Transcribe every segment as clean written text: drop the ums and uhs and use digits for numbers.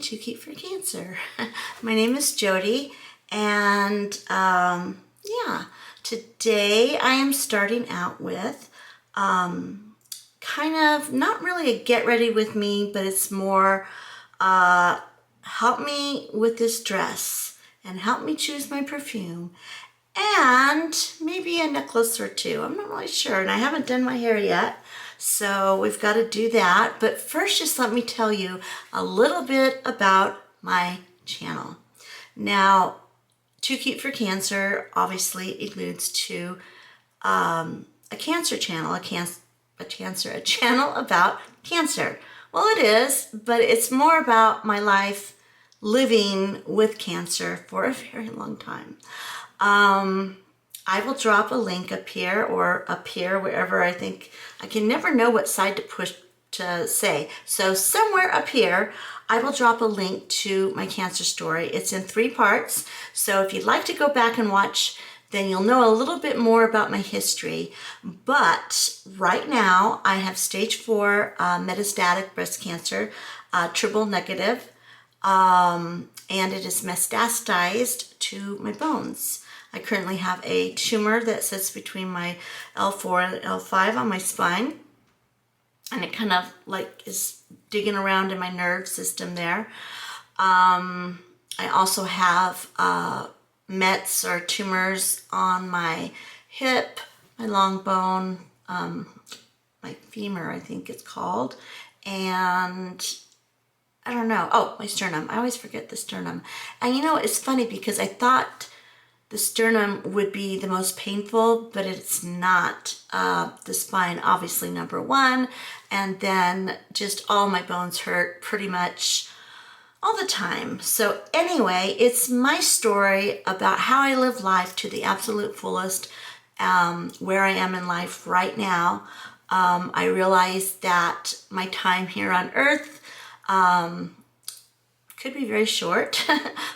to Keep for Cancer. My name is Jody, and yeah, today I am starting out with kind of not really a get ready with me, but it's more help me with this dress and help me choose my perfume and maybe a necklace or two. I'm not really sure, and I haven't done my hair yet, so we've got to do that. But first, just let me tell you a little bit about my channel. Now, To Keep for Cancer obviously alludes to a cancer channel, a channel about cancer. Well, it is, but it's more about my life living with cancer for a very long time. I will drop a link up here or up here, wherever. I think I can never know what side to push to say. So somewhere up here, I will drop a link to my cancer story. It's in 3 parts. So if you'd like to go back and watch, then you'll know a little bit more about my history. But right now, I have stage 4 metastatic breast cancer, triple negative, and it is metastasized to my bones. I currently have a tumor that sits between my L4 and L5 on my spine, and it kind of like is digging around in my nerve system there. I also have mets or tumors on my hip, my long bone, my femur, I think it's called, and I don't know. Oh, my sternum. I always forget the sternum. And you know, it's funny because I thought the sternum would be the most painful, but it's not. The spine, obviously, number 1, and then just all my bones hurt pretty much all the time. So anyway, it's my story about how I live life to the absolute fullest, where I am in life right now. I realize that my time here on earth could be very short,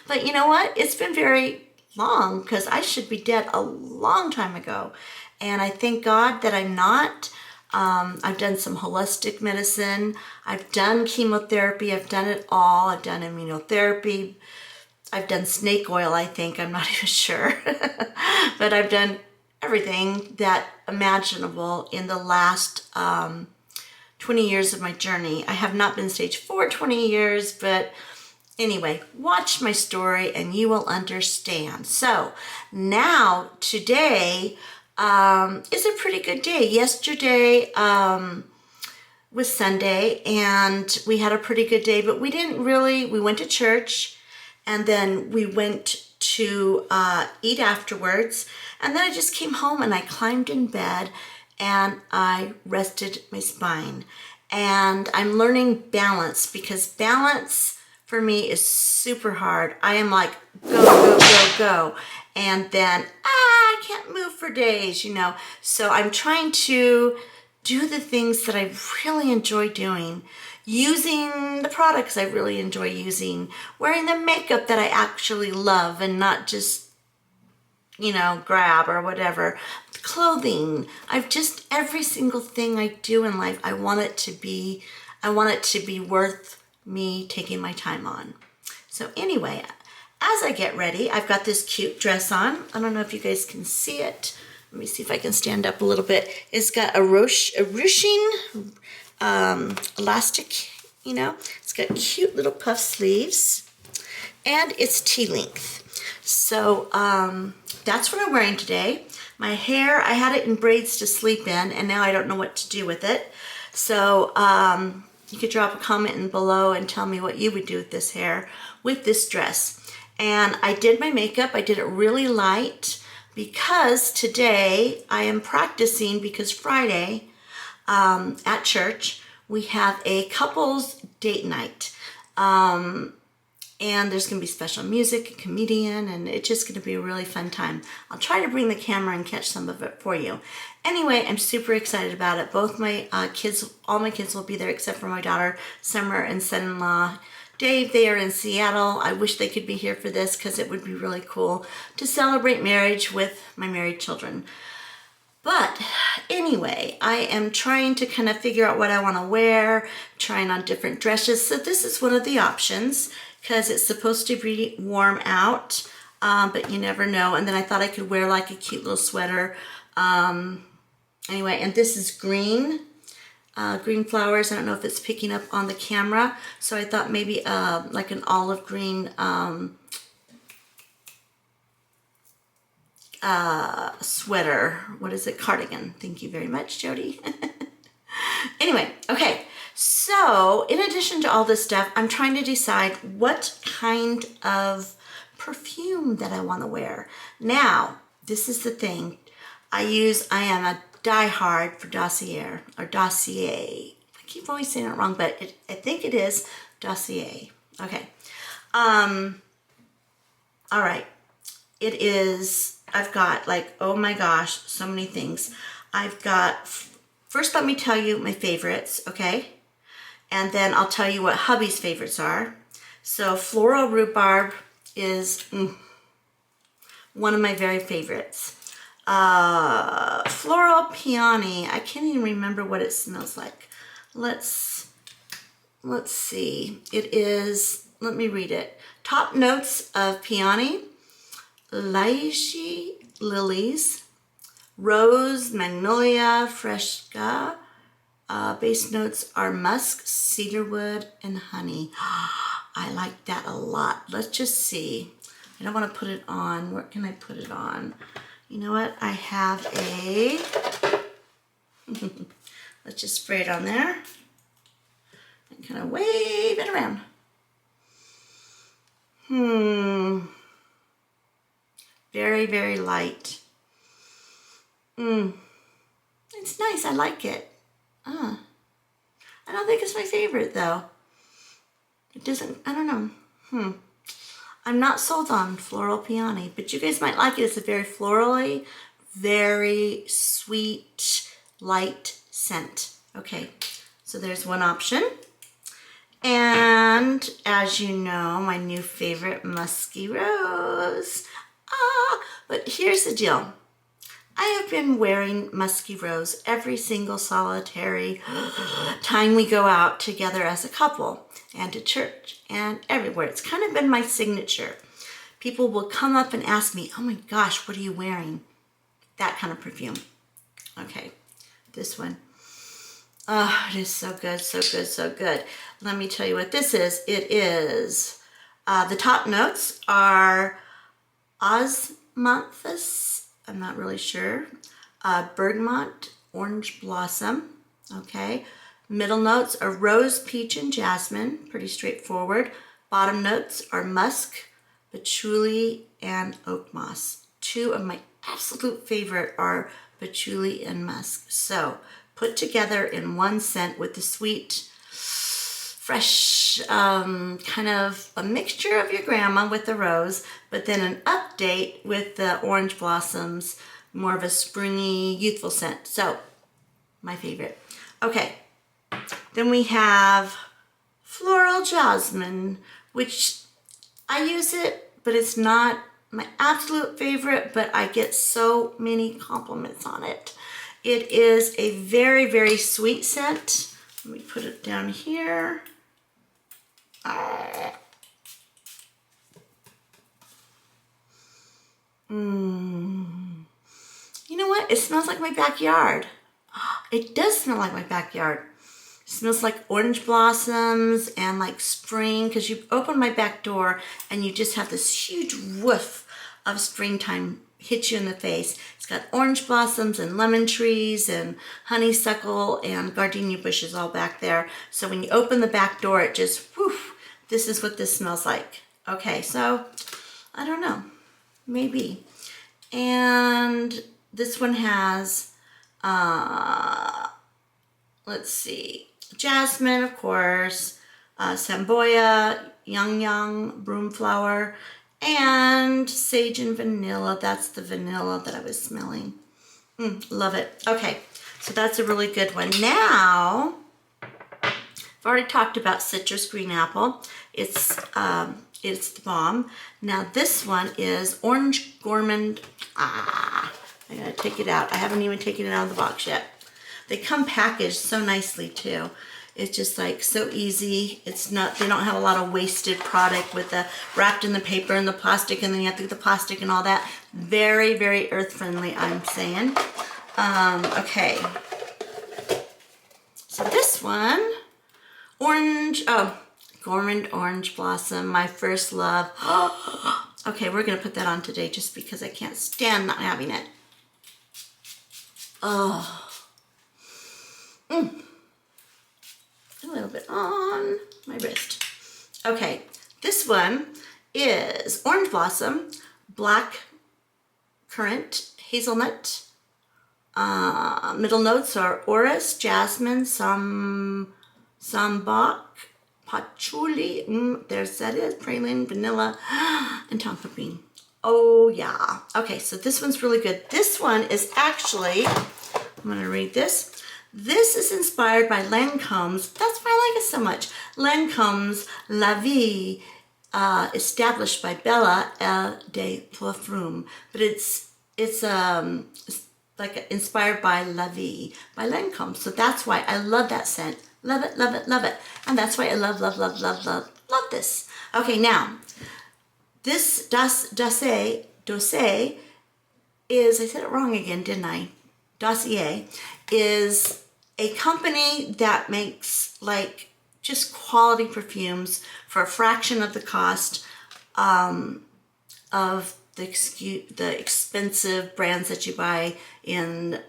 but you know what? It's been very long because I should be dead a long time ago. And I thank God that I'm not. I've done some holistic medicine. I've done chemotherapy. I've done it all. I've done immunotherapy. I've done snake oil, I think. I'm not even sure. But I've done everything that imaginable in the last 20 years of my journey. I have not been stage 4 20 years, but anyway, watch my story and you will understand. So now, today is a pretty good day. Yesterday was Sunday and we had a pretty good day, but we went to church and then we went to eat afterwards. And then I just came home and I climbed in bed and I rested my spine. And I'm learning balance, because balance for me is super hard. I am like, go, go, go, go. And then, I can't move for days, you know. So I'm trying to do the things that I really enjoy doing, using the products I really enjoy using, wearing the makeup that I actually love and not just, you know, grab or whatever. Clothing. Every single thing I do in life, I want it to be worth me taking my time on. So anyway, as I get ready, I've got this cute dress on. I don't know if you guys can see it. Let me see if I can stand up a little bit. It's got a ruching elastic, you know. It's got cute little puff sleeves, and it's T-length. So that's what I'm wearing today. My hair, I had it in braids to sleep in, and now I don't know what to do with it. So you could drop a comment in below and tell me what you would do with this hair, with this dress. And I did my makeup. I did it really light because today I am practicing, because Friday at church we have a couples date night. And there's going to be special music, a comedian, and it's just going to be a really fun time. I'll try to bring the camera and catch some of it for you. Anyway, I'm super excited about it. Both my kids, all my kids will be there except for my daughter, Summer, and son-in-law, Dave. They are in Seattle. I wish they could be here for this because it would be really cool to celebrate marriage with my married children. But anyway, I am trying to kind of figure out what I want to wear, trying on different dresses. So this is one of the options because it's supposed to be warm out, but you never know. And then I thought I could wear like a cute little sweater. Anyway, and this is green. Green flowers. I don't know if it's picking up on the camera. So I thought maybe like an olive green sweater. What is it? Cardigan. Thank you very much, Jody. Anyway, okay. So in addition to all this stuff, I'm trying to decide what kind of perfume that I want to wear. Now, this is the thing. I am a diehard for Dossier or Dossier. I keep always saying it wrong, but I think it is Dossier. Okay. All right. It is, I've got like, oh my gosh, so many things. I've got, first let me tell you my favorites, okay? And then I'll tell you what hubby's favorites are. So Floral Rhubarb is one of my very favorites. Floral Peony, I can't even remember what it smells like. Let's see. It is, let me read it. Top notes of peony, lychee lilies, rose, magnolia, fresca. Base notes are musk, cedarwood, and honey. I like that a lot. Let's just see. I don't want to put it on. Where can I put it on? You know what? I have a, let's just spray it on there and kind of wave it around. Very, very light. It's nice. I like it. I don't think it's my favorite though. It doesn't, I don't know. I'm not sold on Floral Peony, but you guys might like it. It's a very florally, very sweet, light scent. Okay, so there's one option. And as you know, my new favorite, Musky Rose. But here's the deal. I have been wearing Musky Rose every single solitary time we go out together as a couple and to church and everywhere. It's kind of been my signature. People will come up and ask me, oh my gosh, what are you wearing? That kind of perfume. Okay, this one. Oh, it is so good, so good, so good. Let me tell you what this is. It is, the top notes are osmanthus, I'm not really sure. Bergamot, orange blossom, okay. Middle notes are rose, peach, and jasmine, pretty straightforward. Bottom notes are musk, patchouli, and oak moss. Two of my absolute favorite are patchouli and musk. So put together in one scent with the sweet, fresh, kind of a mixture of your grandma with the rose, but then an update with the orange blossoms, more of a springy, youthful scent. So, my favorite. Okay, then we have Floral Jasmine, which I use it, but it's not my absolute favorite, but I get so many compliments on it. It is a very, very sweet scent. Let me put it down here. You know what? It smells like my backyard. It does smell like my backyard. It smells like orange blossoms and like spring, because you open my back door and you just have this huge woof of springtime hit you in the face. It's got orange blossoms and lemon trees and honeysuckle and gardenia bushes all back there. So when you open the back door, it just, woof, this is what this smells like. Okay, so I don't know, maybe. And this one has, let's see, jasmine, of course, samboya, yang, broomflower, and sage and vanilla. That's the vanilla that I was smelling. Love it. Okay, so that's a really good one. Now, I've already talked about citrus green apple. It's the bomb. Now this one is orange gourmand. I gotta take it out. I haven't even taken it out of the box yet. They come packaged so nicely too. It's just like so easy. It's not, they don't have a lot of wasted product with the wrapped in the paper and the plastic, and then you have to get the plastic and all that. Very, very earth friendly, I'm saying. Okay. So this one, orange, oh, Gourmand Orange Blossom, my first love. Okay, we're gonna put that on today just because I can't stand not having it. Oh. A little bit on my wrist. Okay, this one is Orange Blossom, Black Currant, Hazelnut. Middle notes are Orris, Jasmine, Sambac, Patchouli, there's that is, praline, vanilla, and tonka bean. Oh yeah. Okay, so this one's really good. This one is actually, I'm gonna read this. This is inspired by Lancome's, that's why I like it so much, Lancome's La Vie, established by Bella L. de Parfum. But it's like inspired by La Vie by Lancome. So that's why I love that scent. Love it, love it, love it. And that's why I love this. Okay, now, this Dossier is, I said it wrong again, didn't I? Dossier is a company that makes like just quality perfumes for a fraction of the cost of the expensive brands that you buy in,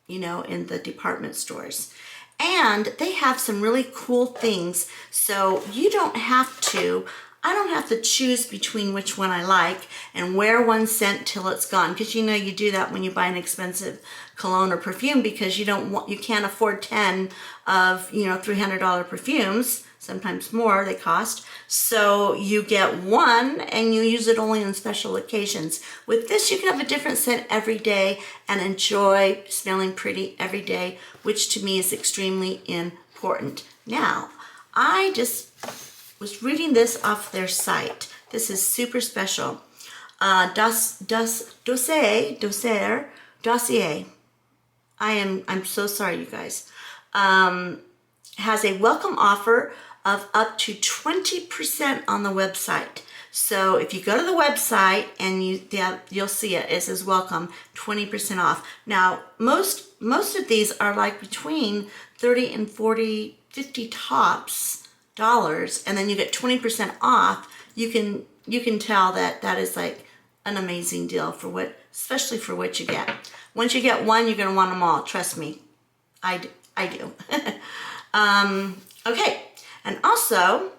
you know, in the department stores. And they have some really cool things, so you don't have to, I don't have to choose between which one I like and wear one scent till it's gone, because you know you do that when you buy an expensive cologne or perfume, because you can't afford 10 of, you know, $300 perfumes, sometimes more they cost. So you get one and you use it only on special occasions. With this, you can have a different scent every day and enjoy smelling pretty every day, which to me is extremely important. Now, I just was reading this off their site. This is super special. Dossier. I'm so sorry, you guys. Has a welcome offer of up to 20% on the website. So if you go to the website and you'll see it. It says welcome, 20% off. Now most of these are like between 30 and 40, 50 tops dollars, and then you get 20% off. You can tell that is like an amazing deal for especially for what you get. Once you get one, you're gonna want them all. Trust me, I do. Okay, and also,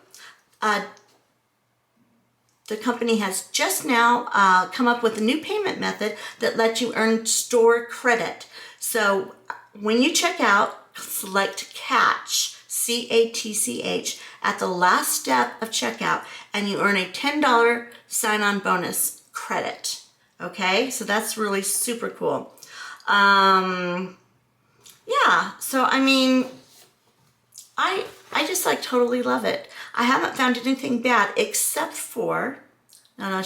the company has just now come up with a new payment method that lets you earn store credit. So when you check out, select Catch, CATCH, at the last step of checkout, and you earn a $10 sign-on bonus credit. Okay, so that's really super cool. Yeah, so I mean, I just like totally love it. I haven't found anything bad except for, I'm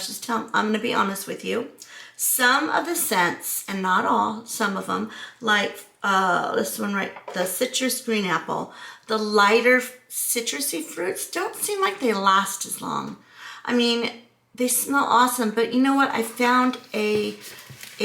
gonna be honest with you. Some of the scents, and not all, some of them, like this one right, the citrus green apple, the lighter citrusy fruits don't seem like they last as long. I mean, they smell awesome, but you know what? I found a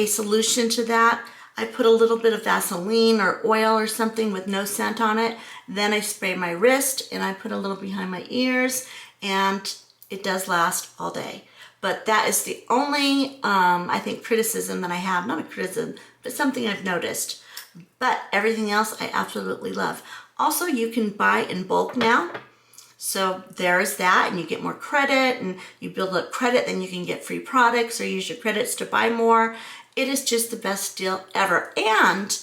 solution to that. I put a little bit of Vaseline or oil or something with no scent on it. Then I spray my wrist and I put a little behind my ears, and it does last all day. But that is the only, I think, criticism that I have. Not a criticism, but something I've noticed. But everything else I absolutely love. Also, you can buy in bulk now. So there's that, and you get more credit, and you build up credit, then you can get free products or use your credits to buy more. It is just the best deal ever. And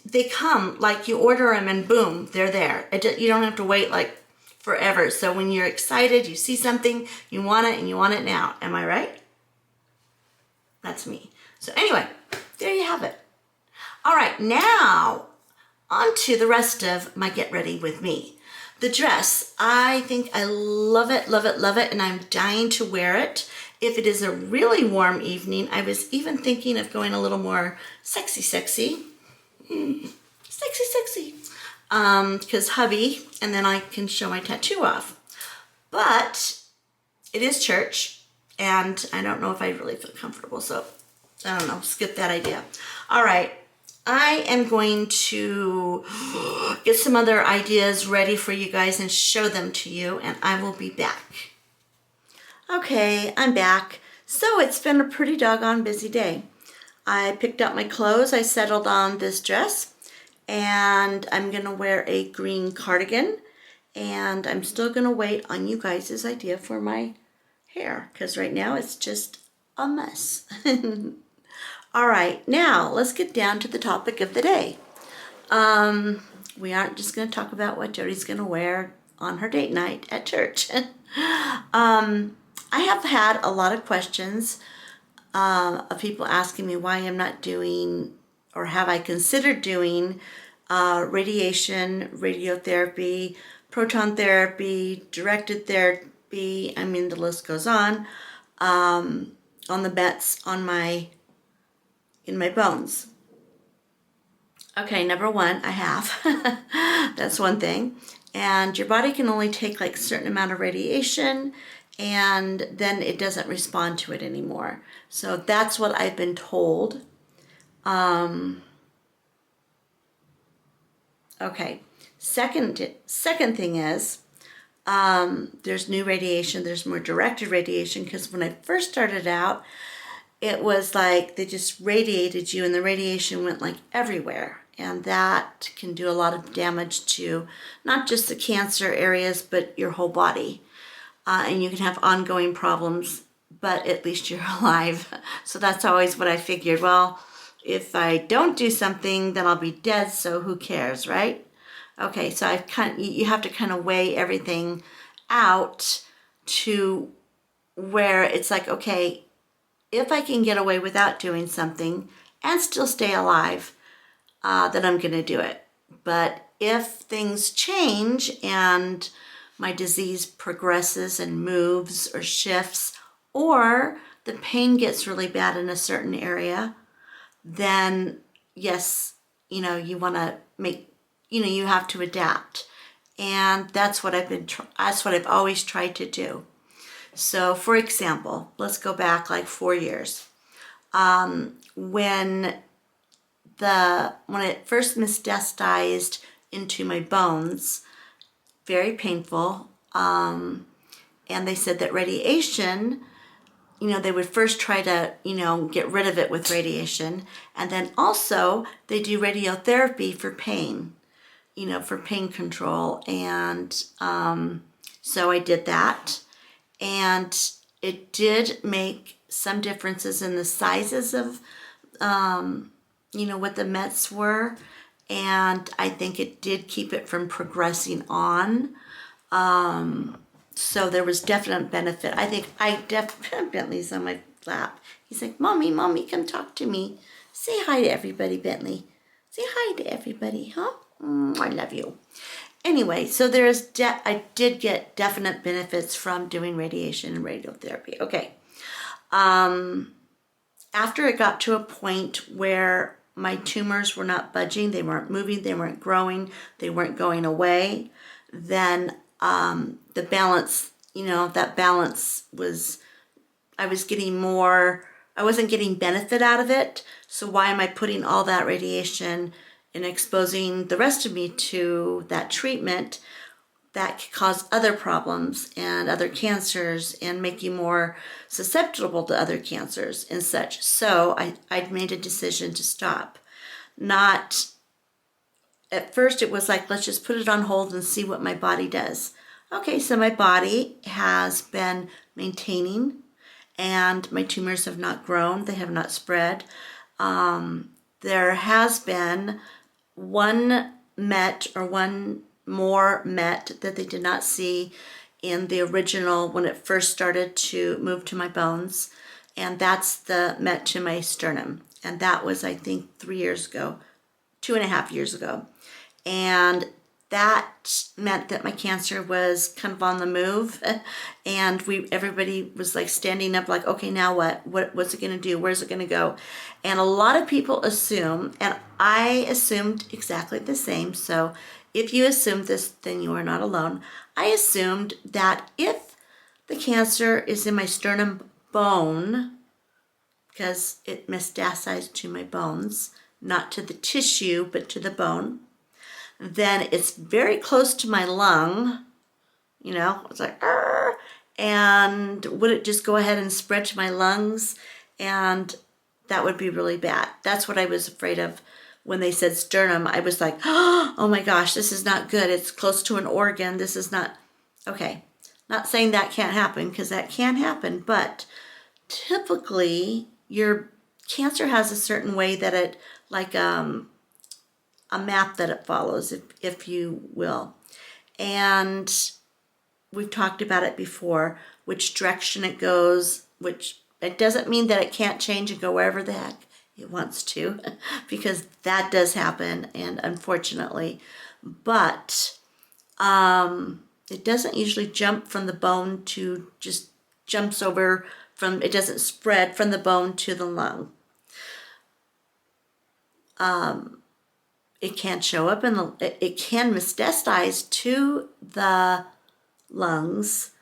they come, like you order them and boom, they're there. You don't have to wait like forever. So when you're excited, you see something, you want it, and you want it now. Am I right? That's me. So anyway, there you have it. All right, now on to the rest of my Get Ready With Me. The dress, I think I love it, love it, love it, and I'm dying to wear it. If it is a really warm evening, I was even thinking of going a little more sexy, sexy. Sexy, sexy. Because hubby, and then I can show my tattoo off. But it is church, and I don't know if I really feel comfortable, so I don't know, skip that idea. All right, I am going to get some other ideas ready for you guys and show them to you, and I will be back. Okay, I'm back. So it's been a pretty doggone busy day. I picked up my clothes, I settled on this dress, and I'm gonna wear a green cardigan, and I'm still gonna wait on you guys' idea for my hair, because right now it's just a mess. All right, now let's get down to the topic of the day. We aren't just gonna talk about what Jody's gonna wear on her date night at church. I have had a lot of questions of people asking me why I'm not doing, or have I considered doing, radiation, radiotherapy, proton therapy, directed therapy, I mean the list goes on the bets in my bones. Okay, number one, I have. That's one thing. And your body can only take like a certain amount of radiation, and then it doesn't respond to it anymore. So that's what I've been told. Okay, second thing is, there's new radiation, there's more directed radiation, because when I first started out, it was like they just radiated you and the radiation went like everywhere. And that can do a lot of damage to not just the cancer areas, but your whole body. And you can have ongoing problems, but at least you're alive. So that's always what I figured. Well, if I don't do something, then I'll be dead, so who cares, right? Okay, so you have to kind of weigh everything out to where it's like, okay, if I can get away without doing something and still stay alive, then I'm going to do it. But if things change and my disease progresses and moves or shifts, or the pain gets really bad in a certain area, then yes, you want to you have to adapt. And that's what I've always tried to do. So for example, let's go back like 4 years. When it first metastasized into my bones, very painful, and they said that radiation, they would first try to, get rid of it with radiation, and then also they do radiotherapy for pain, for pain control, and so I did that, and it did make some differences in the sizes of, what the Mets were, and I think it did keep it from progressing on. So there was definite benefit. I think Bentley's on my lap. He's like, Mommy, come talk to me. Say hi to everybody, Bentley. Say hi to everybody, huh? I love you. Anyway, so I did get definite benefits from doing radiation and radiotherapy. Okay. After it got to a point where my tumors were not budging, they weren't moving, they weren't growing, they weren't going away, then the balance, that balance was, I wasn't getting benefit out of it. So why am I putting all that radiation and exposing the rest of me to that treatment that could cause other problems and other cancers and make you more susceptible to other cancers and such. So I made a decision to stop. Not, at first it was like, let's just put it on hold and see what my body does. Okay, so my body has been maintaining, and my tumors have not grown, they have not spread. There has been one more met that they did not see in the original when it first started to move to my bones, and that's the met to my sternum, and that was, I think, 3 years ago, 2.5 years ago. And that meant that my cancer was kind of on the move, and everybody was like standing up like, okay, now what's it going to do, where's it going to go? And a lot of people assume, and I assumed exactly the same, so if you assumed this, then you are not alone. I assumed that if the cancer is in my sternum bone, because it metastasized to my bones, not to the tissue but to the bone, then it's very close to my lung, you know, it's like, argh, and would it just go ahead and spread to my lungs? And that would be really bad. That's what I was afraid of when they said sternum. I was like, oh my gosh, this is not good. It's close to an organ. This is not, okay. Not saying that can't happen, because that can happen, but typically your cancer has a certain way that it, like a map that it follows, if you will. And we've talked about it before, which direction it goes, which it doesn't mean that it can't change and go wherever the heck it wants to, because that does happen, and unfortunately, but it doesn't usually jump from the bone to, just jumps over from, it doesn't spread from the bone to the lung. It can show up it can metastasize to the lungs,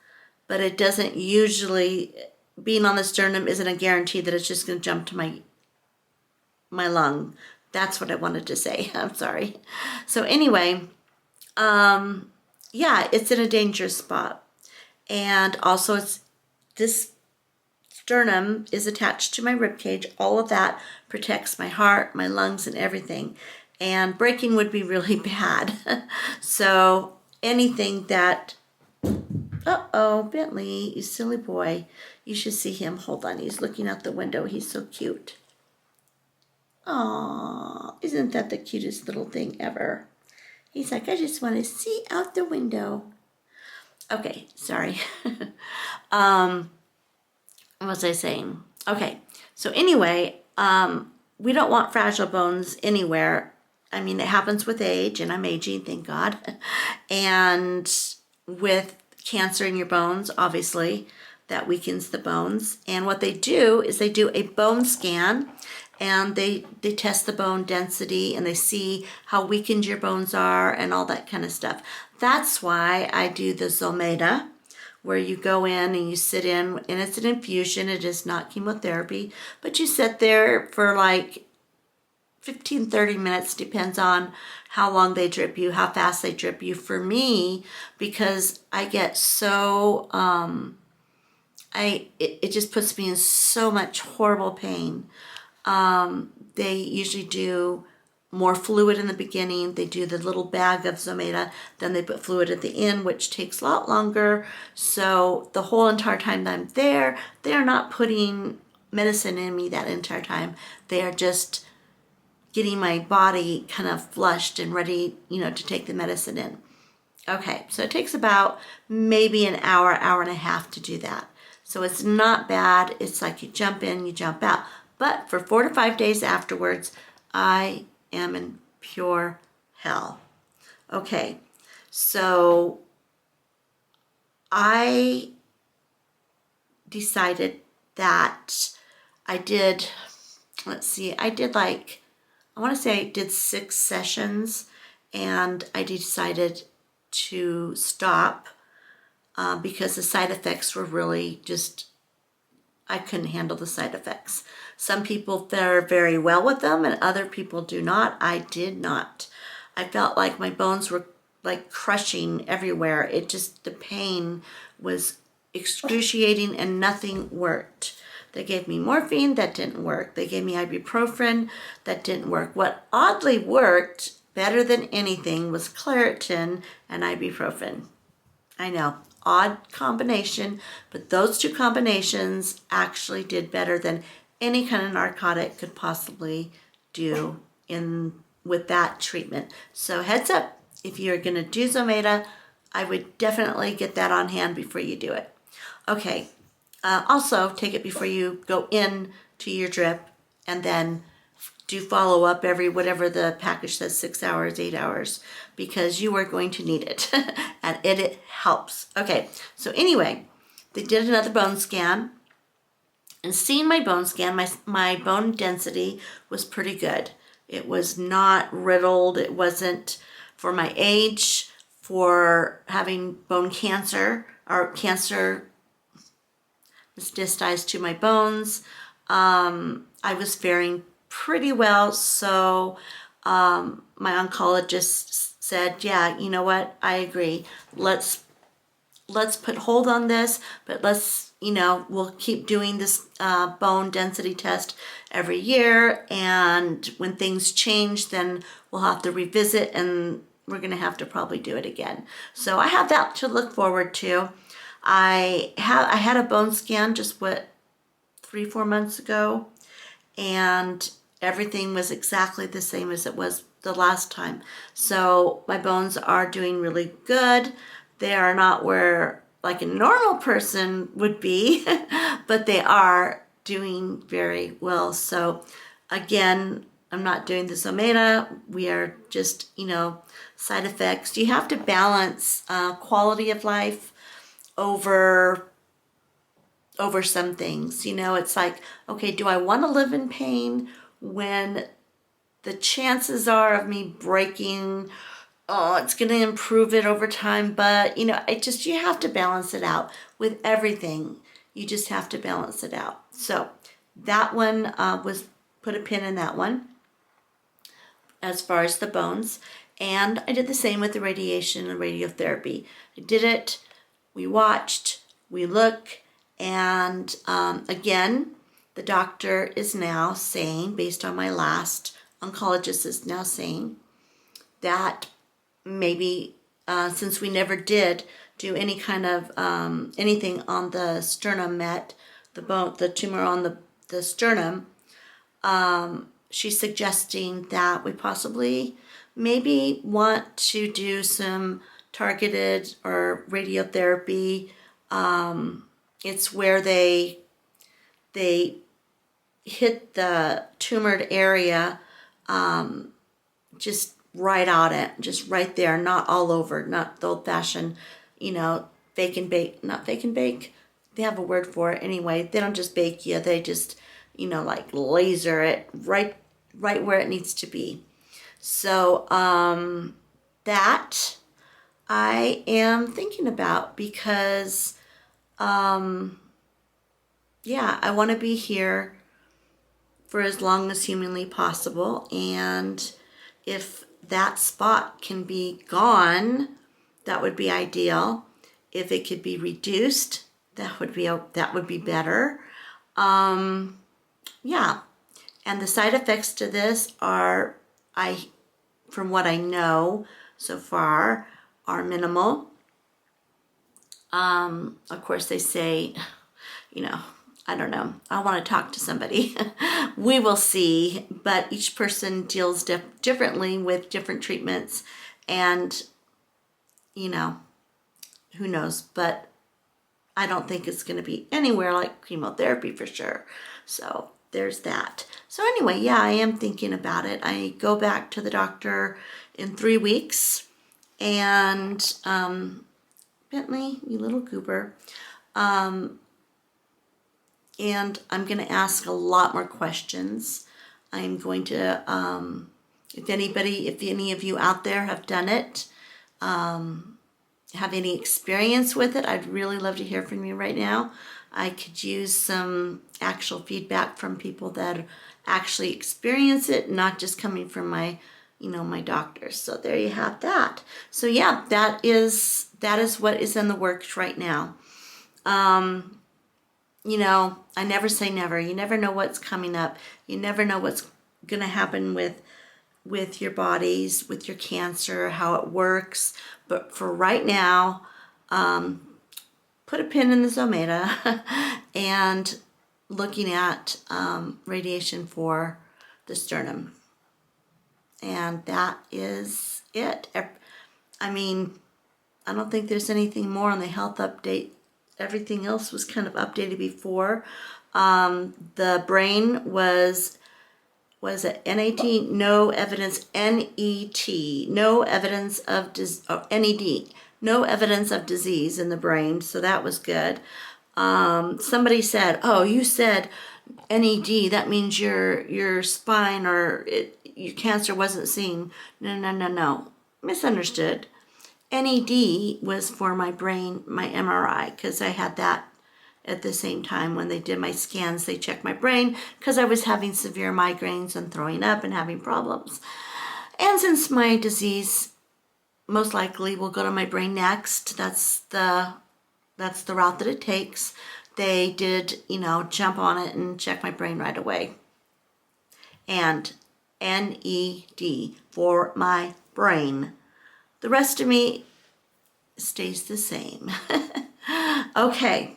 but it doesn't usually, being on the sternum isn't a guarantee that it's just going to jump to my lung. That's what I wanted to say. I'm sorry. So anyway, yeah, it's in a dangerous spot. And also this sternum is attached to my rib cage. All of that protects my heart, my lungs, and everything. And breaking would be really bad. So anything that, uh-oh, Bentley, you silly boy. You should see him. Hold on, he's looking out the window. He's so cute. Aw, isn't that the cutest little thing ever? He's like, I just want to see out the window. Okay, sorry. What was I saying? Okay, so anyway, we don't want fragile bones anywhere. I mean, it happens with age, and I'm aging, thank God. And with cancer in your bones, obviously, that weakens the bones. And what they do is they do a bone scan, and they test the bone density, and they see how weakened your bones are and all that kind of stuff. That's why I do the Zometa, where you go in and you sit in, and it's an infusion. It is not chemotherapy, but you sit there for like 15-30 minutes, depends on how long they drip you, how fast they drip you. For me, because I get so it just puts me in so much horrible pain. They usually do more fluid in the beginning. They do the little bag of Zometa, then they put fluid at the end, which takes a lot longer. So the whole entire time that I'm there, they are not putting medicine in me that entire time. They are just getting my body kind of flushed and ready, you know, to take the medicine in. Okay, so it takes about maybe an hour, hour and a half to do that. So it's not bad. It's like you jump in, you jump out. But for 4 to 5 days afterwards, I am in pure hell. Okay, so I decided that I did, let's see, I did like, I want to say I did 6 sessions, and I decided to stop because the side effects were really just, I couldn't handle the side effects. Some people fare very well with them and other people do not. I did not. I felt like my bones were like crushing everywhere. It just, the pain was excruciating and nothing worked. They gave me morphine, that didn't work. They gave me ibuprofen, that didn't work. What oddly worked better than anything was Claritin and ibuprofen. I know, odd combination, but those 2 combinations actually did better than any kind of narcotic could possibly do with that treatment. So heads up, if you're gonna do Zometa, I would definitely get that on hand before you do it. Okay. Also, take it before you go in to your drip, and then do follow up every, whatever the package says, 6 hours, 8 hours, because you are going to need it and it helps. Okay, so anyway, they did another bone scan, and seeing my bone scan, my bone density was pretty good. It was not riddled. It wasn't, for my age, for having bone cancer or cancer metastasized to my bones. I was faring pretty well, so my oncologist said, yeah, you know what, I agree. Let's put hold on this, but let's, we'll keep doing this bone density test every year, and when things change, then we'll have to revisit, and we're gonna have to probably do it again. So I have that to look forward to. I had a bone scan just 3-4 months ago, and everything was exactly the same as it was the last time. So my bones are doing really good. They are not where like a normal person would be, but they are doing very well. So again, I'm not doing the Zometa. We are just, side effects. You have to balance quality of life over some things. It's like, okay, do I want to live in pain when the chances are of me breaking, it's going to improve it over time, but you have to balance it out with everything. You just have to balance it out. So that one was, put a pin in that one as far as the bones. And I did the same with the radiation and radiotherapy. I did it, we watched, we look, and again, the doctor is now saying, based on my last oncologist is now saying, that maybe since we never did do any kind of anything on the sternum met, the bone, the tumor on the sternum, she's suggesting that we possibly maybe want to do some targeted or radiotherapy. It's where they hit the tumored area, just right on it, just right there, not all over, not the old-fashioned, bake and bake, not bake and bake. They have a word for it anyway. They don't just bake you, they just, like laser it right where it needs to be. So that I am thinking about, because yeah, I want to be here for as long as humanly possible, and if that spot can be gone, that would be ideal. If it could be reduced, that would be better. Yeah, and the side effects to this are, from what I know so far, are minimal. Of course, they say, I don't know. I want to talk to somebody. We will see. But each person deals differently with different treatments. And, who knows. But I don't think it's going to be anywhere like chemotherapy for sure. So there's that. So anyway, yeah, I am thinking about it. I go back to the doctor in 3 weeks. And Bentley, you little goober. And I'm going to ask a lot more questions. I'm going to, if any of you out there have done it, have any experience with it, I'd really love to hear from you right now. I could use some actual feedback from people that actually experience it, not just coming from my, my doctors. So there you have that. So yeah, that is what is in the works right now. I never say never. You never know what's coming up. You never know what's going to happen with your bodies, with your cancer, how it works. But for right now, put a pin in the Zometa and looking at radiation for the sternum. And that is it. I mean, I don't think there's anything more on the health update. Everything else was kind of updated before. The brain was was it NAT? No evidence, NET, no evidence of NED, no evidence of disease in the brain, so that was good. Somebody said, oh, you said NED, that means your spine or your cancer wasn't seen. No. Misunderstood. NED was for my brain, my MRI, because I had that at the same time when they did my scans. They checked my brain because I was having severe migraines and throwing up and having problems. And since my disease most likely will go to my brain next, that's the route that it takes. They did, jump on it and check my brain right away. And NED for my brain. The rest of me stays the same. Okay,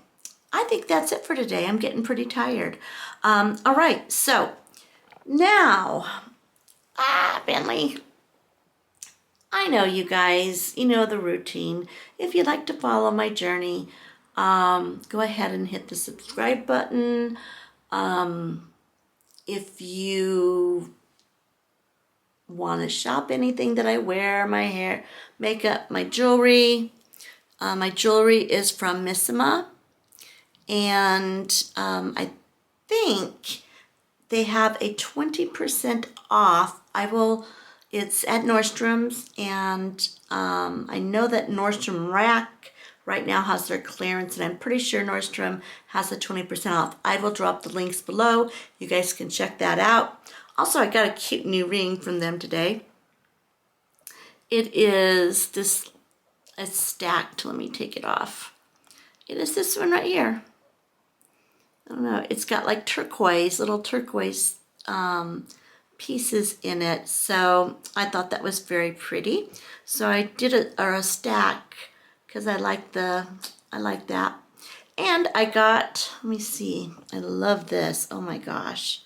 I think that's it for today. I'm getting pretty tired. All right, so now, Bentley, I know you guys, you know the routine. If you'd like to follow my journey, go ahead and hit the subscribe button. If you want to shop anything that I wear, my hair, makeup, my jewelry is from Missima, and I think they have a 20% off. It's at Nordstrom's, and I know that Nordstrom Rack right now has their clearance, and I'm pretty sure Nordstrom has a 20% off. I will drop the links below. You guys can check that out. Also, I got a cute new ring from them today. It is this, it's stacked. Let me take it off. It is this one right here. I don't know. It's got like little turquoise pieces in it. So I thought that was very pretty. So I did a stack because I like that. And I got, let me see. I love this. Oh my gosh.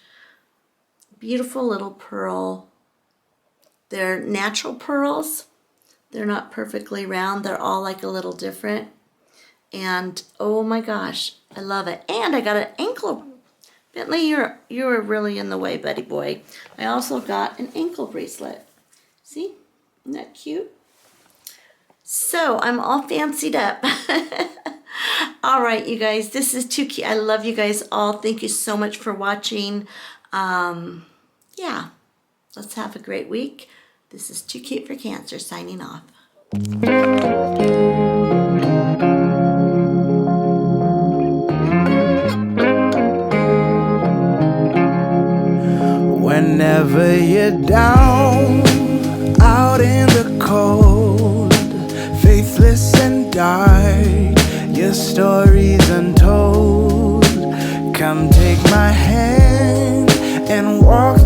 Beautiful little pearl. They're natural pearls. They're not perfectly round. They're all like a little different. And oh my gosh, I love it. And I got an ankle. Bentley, you're really in the way, buddy boy. I also got an ankle bracelet. See? Isn't that cute? So I'm all fancied up. All right, you guys, this is too cute. I love you guys all. Thank you so much for watching. Yeah, let's have a great week. This is Too Cute for Cancer signing off. Whenever you're down, out in the cold, faithless and dark, your story's untold. Come take my hand and walk